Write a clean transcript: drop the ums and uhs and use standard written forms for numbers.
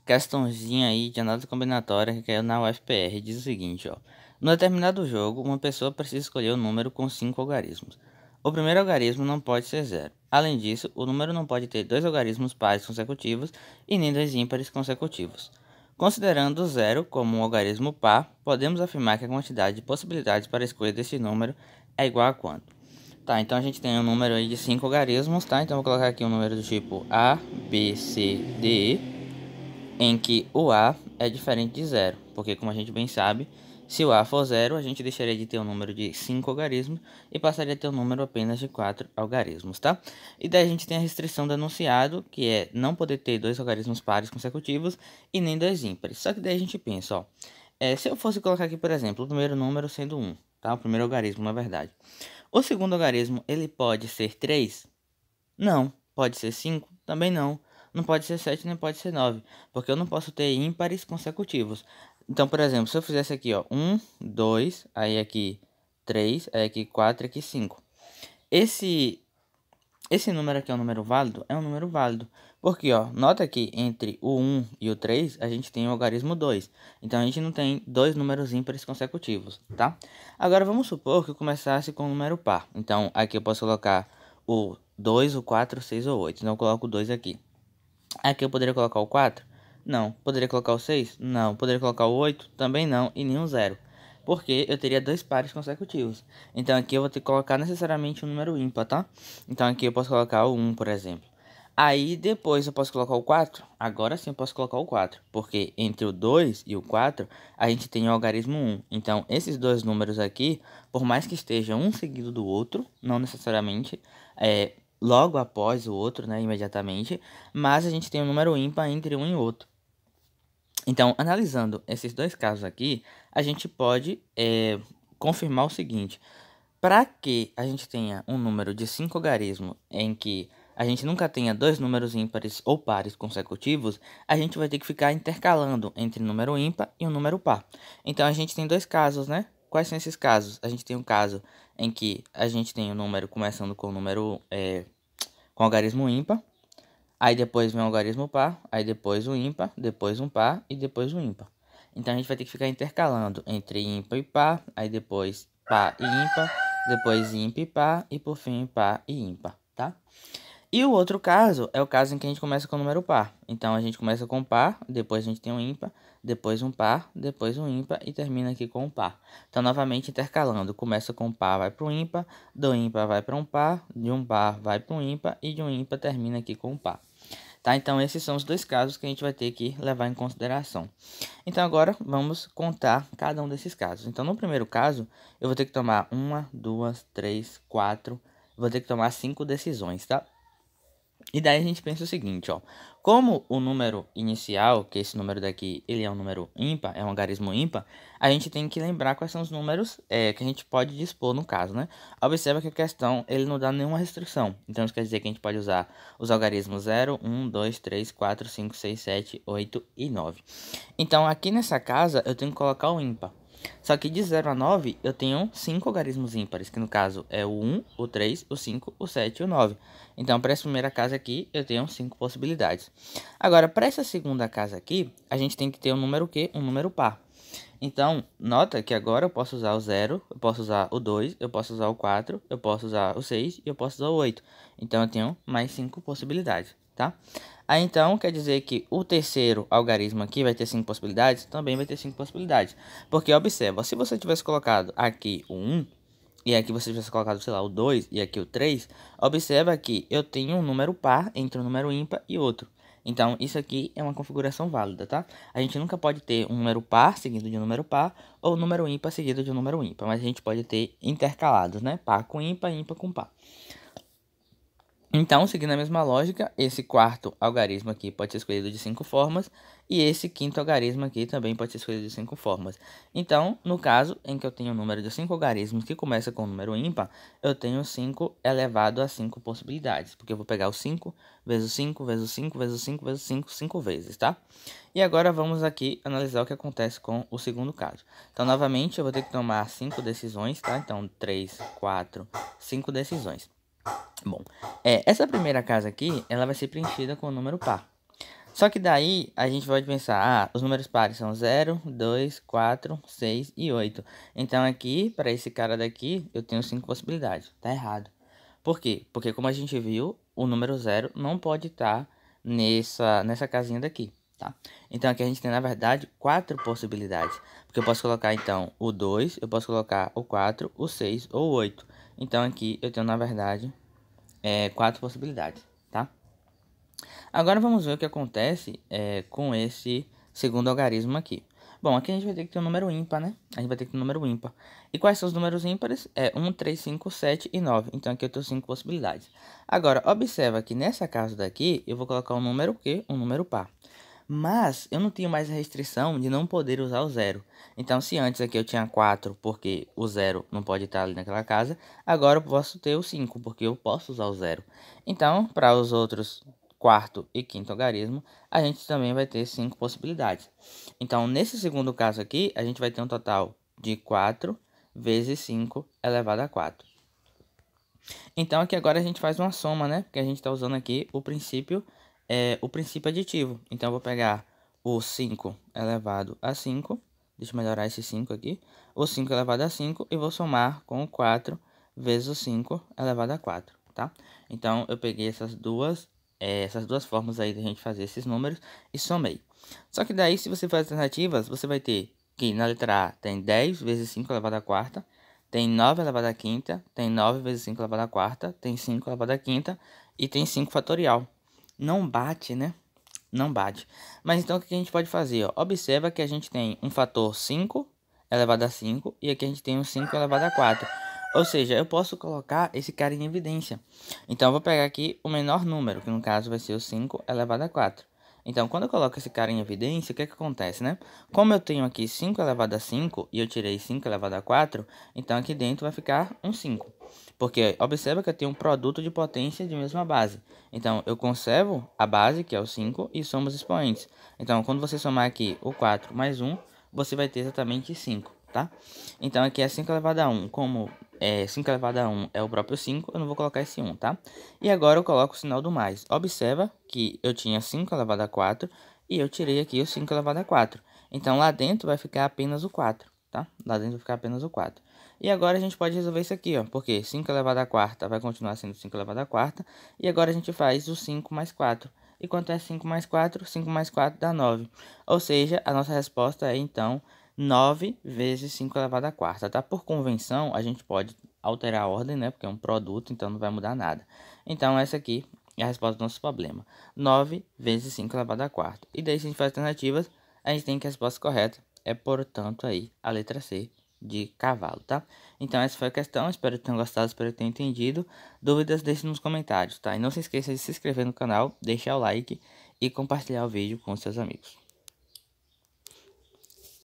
Questãozinha aí de análise combinatória que caiu na UFPR. Diz o seguinte, ó. No determinado jogo, uma pessoa precisa escolher um número com 5 algarismos. O primeiro algarismo não pode ser zero. Além disso, o número não pode ter dois algarismos pares consecutivos e nem dois ímpares consecutivos. Considerando o zero como um algarismo par, podemos afirmar que a quantidade de possibilidades para a escolha desse número é igual a quanto? Tá, então a gente tem um número aí de 5 algarismos, tá? Então eu vou colocar aqui um número do tipo A, B, C, D, E, em que o A é diferente de zero, porque como a gente bem sabe, se o A for zero, a gente deixaria de ter um número de 5 algarismos e passaria a ter um número apenas de 4 algarismos, tá? E daí a gente tem a restrição do enunciado, que é não poder ter dois algarismos pares consecutivos e nem dois ímpares. Só que daí a gente pensa, ó, se eu fosse colocar aqui, por exemplo, o primeiro número sendo 1, tá? O primeiro algarismo, na verdade. O segundo algarismo, ele pode ser 3? Não. Pode ser 5? Também não. Não pode ser 7 nem pode ser 9, porque eu não posso ter ímpares consecutivos. Então, por exemplo, se eu fizesse aqui, ó, 1, 2, aí aqui 3, aí aqui 4, aqui 5. Esse número aqui é um número válido? É um número válido. Porque, ó, nota que entre o 1 e o 3, a gente tem o algarismo 2. Então, a gente não tem dois números ímpares consecutivos, tá? Agora, vamos supor que eu começasse com um número par. Então, aqui eu posso colocar o 2, o 4, o 6 ou 8. Então, eu coloco o 2 aqui. Aqui eu poderia colocar o 4? Não. Poderia colocar o 6? Não. Poderia colocar o 8? Também não. E nenhum 0. Porque eu teria dois pares consecutivos. Então aqui eu vou ter que colocar necessariamente um número ímpar, tá? Então aqui eu posso colocar o 1, por exemplo. Aí depois eu posso colocar o 4. Agora sim eu posso colocar o 4. Porque entre o 2 e o 4 a gente tem o algarismo 1. Então esses dois números aqui, por mais que estejam um seguido do outro, não necessariamente logo após o outro, né, imediatamente, mas a gente tem um número ímpar entre um e outro. Então, analisando esses dois casos aqui, a gente pode confirmar o seguinte: para que a gente tenha um número de 5 algarismos em que a gente nunca tenha dois números ímpares ou pares consecutivos, a gente vai ter que ficar intercalando entre número ímpar e um número par. Então, a gente tem dois casos, né? Quais são esses casos? A gente tem um caso em que a gente tem o número começando com o número com algarismo ímpar. Aí depois vem o algarismo par, aí depois o ímpar, depois um par e depois o ímpar. Então a gente vai ter que ficar intercalando entre ímpar e par, aí depois par e ímpar, depois ímpar e par e por fim par e ímpar, tá? E o outro caso é o caso em que a gente começa com o número par. Então a gente começa com par, depois a gente tem um ímpar, depois um par, depois um ímpar e termina aqui com um par. Então novamente intercalando, começa com um par, vai para o ímpar, do ímpar vai para um par, de um par vai para um ímpar e de um ímpar termina aqui com um par. Tá? Então esses são os dois casos que a gente vai ter que levar em consideração. Então agora vamos contar cada um desses casos. Então no primeiro caso, eu vou ter que tomar uma, duas, três, quatro, vou ter que tomar 5 decisões, tá? E daí a gente pensa o seguinte, ó. Como o número inicial, que esse número daqui, ele é um número ímpar, é um algarismo ímpar, a gente tem que lembrar quais são os números que a gente pode dispor no caso, né? Observa que a questão, ele não dá nenhuma restrição. Então, isso quer dizer que a gente pode usar os algarismos 0, 1, 2, 3, 4, 5, 6, 7, 8 e 9. Então, aqui nessa casa, eu tenho que colocar o ímpar. Só que de 0 a 9, eu tenho 5 algarismos ímpares, que no caso é o 1, o 3, o 5, o 7 e o 9. Então, para essa primeira casa aqui, eu tenho 5 possibilidades. Agora, para essa segunda casa aqui, a gente tem que ter um número quê? Um número par. Então, nota que agora eu posso usar o 0, eu posso usar o 2, eu posso usar o 4, eu posso usar o 6 e eu posso usar o 8. Então, eu tenho mais 5 possibilidades, tá? Aí, então, quer dizer que o terceiro algarismo aqui vai ter 5 possibilidades? Também vai ter 5 possibilidades. Porque, observa, se você tivesse colocado aqui o 1, e aqui você tivesse colocado, sei lá, o 2 e aqui o 3, observa que eu tenho um número par entre um número ímpar e outro. Então, isso aqui é uma configuração válida, tá? A gente nunca pode ter um número par seguido de um número par ou um número ímpar seguido de um número ímpar, mas a gente pode ter intercalados, né? Par com ímpar, ímpar com par. Então, seguindo a mesma lógica, esse quarto algarismo aqui pode ser escolhido de 5 formas e esse quinto algarismo aqui também pode ser escolhido de 5 formas. Então, no caso em que eu tenho um número de 5 algarismos que começa com um número ímpar, eu tenho 5 elevado a 5 possibilidades, porque eu vou pegar o 5 vezes 5 vezes 5 vezes 5 vezes 5, 5 vezes, tá? E agora vamos aqui analisar o que acontece com o segundo caso. Então, novamente, eu vou ter que tomar 5 decisões, tá? Então, 3, 4, 5 decisões. Bom, essa primeira casa aqui, ela vai ser preenchida com o número par. Só que daí a gente pode pensar, os números pares são 0, 2, 4, 6 e 8. Então aqui, para esse cara daqui, eu tenho 5 possibilidades. Tá errado. Por quê? Porque como a gente viu, o número 0 não pode estar nessa casinha daqui, tá? Então aqui a gente tem, na verdade, 4 possibilidades. Porque eu posso colocar, então, o 2, eu posso colocar o 4, o 6 ou o 8. Então aqui eu tenho, na verdade, 4 possibilidades, tá? Agora vamos ver o que acontece com esse segundo algarismo aqui. Bom, aqui a gente vai ter que ter um número ímpar, né? A gente vai ter que ter um número ímpar. E quais são os números ímpares? 1, 3, 5, 7 e 9. Então aqui eu tenho 5 possibilidades. Agora, observa que nessa casa daqui, eu vou colocar um número o quê? Um número par. Mas eu não tenho mais a restrição de não poder usar o zero. Então, se antes aqui eu tinha 4, porque o zero não pode estar ali naquela casa, agora eu posso ter o 5, porque eu posso usar o zero. Então, para os outros quarto e quinto algarismo, a gente também vai ter 5 possibilidades. Então, nesse segundo caso aqui, a gente vai ter um total de 4 vezes 5 elevado a 4. Então, aqui agora a gente faz uma soma, né? Porque a gente está usando aqui o princípio aditivo. Então, eu vou pegar o 5 elevado a 5. Deixa eu melhorar esse 5 aqui. O 5 elevado a 5 e vou somar com o 4 vezes o 5 elevado a 4, tá? Então, eu peguei essas duas formas aí de a gente fazer esses números e somei. Só que daí, se você faz alternativas, você vai ter que na letra A tem 10 vezes 5 elevado a quarta, tem 9 elevado a quinta, tem 9 vezes 5 elevado a quarta, tem 5 elevado a quinta e tem 5 fatorial. Não bate, né? Não bate. Mas então o que a gente pode fazer? Ó? Observa que a gente tem um fator 5 elevado a 5 e aqui a gente tem um 5 elevado a 4. Ou seja, eu posso colocar esse cara em evidência. Então eu vou pegar aqui o menor número, que no caso vai ser o 5 elevado a 4. Então, quando eu coloco esse cara em evidência, o que acontece, né? Como eu tenho aqui 5 elevado a 5 e eu tirei 5 elevado a 4, então aqui dentro vai ficar um 5. Porque observa que eu tenho um produto de potência de mesma base. Então, eu conservo a base, que é o 5, e somo os expoentes. Então, quando você somar aqui o 4 mais 1, você vai ter exatamente 5, tá? Então, aqui é 5 elevado a 1. Como 5 elevado a 1 é o próprio 5, eu não vou colocar esse 1, tá? E agora eu coloco o sinal do mais. Observa que eu tinha 5 elevado a 4 e eu tirei aqui o 5 elevado a 4. Então, lá dentro vai ficar apenas o 4, tá? Lá dentro vai ficar apenas o 4. E agora a gente pode resolver isso aqui, ó. Porque 5 elevado a quarta vai continuar sendo 5 elevado a quarta. E agora a gente faz o 5 mais 4. E quanto é 5 mais 4? 5 mais 4 dá 9. Ou seja, a nossa resposta é, então, 9 vezes 5 elevado a quarta, tá? Por convenção, a gente pode alterar a ordem, né? Porque é um produto, então não vai mudar nada. Então, essa aqui é a resposta do nosso problema. 9 vezes 5 elevado a quarta. E daí, se a gente faz alternativas, a gente tem que a resposta correta é, portanto, aí, a letra C de cavalo, tá? Então, essa foi a questão. Espero que tenham gostado, espero que tenham entendido. Dúvidas, deixe nos comentários, tá? E não se esqueça de se inscrever no canal, deixar o like e compartilhar o vídeo com seus amigos.